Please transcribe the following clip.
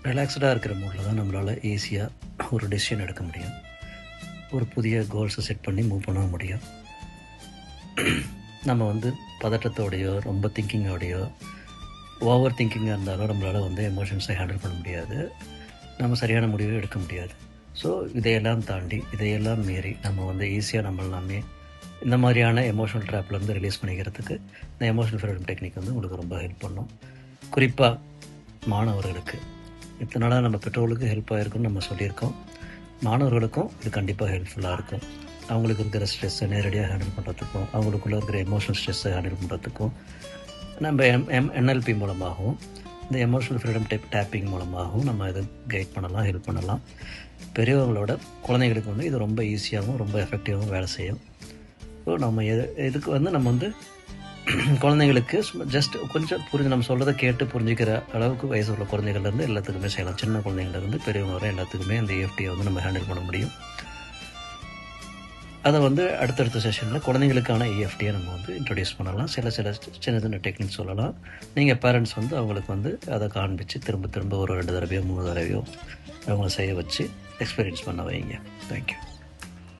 ரிலாக்ஸ்டாக இருக்கிற மூடில் தான் நம்மளால் ஈஸியாக ஒரு டெசிஷன் எடுக்க முடியும். ஒரு புதிய கோல்ஸை செட் பண்ணி மூவ் பண்ண முடியும். நம்ம வந்து பதட்டத்தோடையோ ரொம்ப திங்கிங்கோடையோ ஓவர் திங்கிங்காக இருந்தாலும் நம்மளால் எமோஷன்ஸை ஹேண்டில் பண்ண முடியாது. நம்ம சரியான முடிவை எடுக்க முடியாது. ஸோ இதையெல்லாம் தாண்டி இதையெல்லாம் மீறி நம்ம ஈஸியாக நம்மளாமே இந்த மாதிரியான எமோஷனல் ட்ராப்லேருந்து ரிலீஸ் பண்ணிக்கிறதுக்கு இந்த எமோஷனல் ஃப்ரீடம் டெக்னிக் உங்களுக்கு ரொம்ப ஹெல்ப் பண்ணும். குறிப்பாக மாணவர்களுக்கு இத்தனை நாளாக நம்ம பெற்றோர்களுக்கு ஹெல்ப்பாக இருக்குன்னு நம்ம சொல்லியிருக்கோம். மாணவர்களுக்கும் இது கண்டிப்பாக ஹெல்ப்ஃபுல்லாக இருக்கும். அவங்களுக்கு இருக்கிற ஸ்ட்ரெஸ்ஸை நேரடியாக ஹேண்டில் பண்ணுறதுக்கும் அவங்களுக்குள்ளே இருக்கிற எமோஷனல் ஸ்ட்ரெஸ்ஸை ஹேண்டில் பண்ணுறதுக்கும் நம்ம NLP மூலமாகவும் இந்த எமோஷனல் ஃப்ரீடம் டேப்பிங் மூலமாகவும் நம்ம இதை கைட் பண்ணலாம், ஹெல்ப் பண்ணலாம். பெரியவங்களோட குழந்தைங்களுக்கு இது ரொம்ப ஈஸியாகவும் ரொம்ப எஃபெக்டிவாகவும் வேலை செய்யும். ஸோ நம்ம இதுக்கு நம்ம குழந்தைங்களுக்கு ஜஸ்ட் கொஞ்சம் நம்ம சொல்கிறத கேட்டு புரிஞ்சிக்கிற அளவுக்கு வயசு உள்ள குழந்தைகள்லேருந்து எல்லாத்துக்குமே செய்யலாம். சின்ன குழந்தைங்கள்லேருந்து பெரியவங்க வரை எல்லாத்துக்குமே அந்த EFTயை நம்ம ஹேண்டில் பண்ண முடியும். அதை அடுத்தடுத்த செஷனில் குழந்தைங்களுக்கான EFTயை நம்ம இன்ட்ரடியூஸ் பண்ணலாம். சின்ன சின்ன டெக்னிக்ஸ் சொல்லலாம். நீங்கள் பேரண்ட்ஸ் அவங்களுக்கு அதை காண்பித்து திரும்ப ஒரு 2 தடவையோ 3 தடவையோ அவங்கள செய்ய வச்சு எக்ஸ்பீரியன்ஸ் பண்ண வைங்க. தேங்க்யூ.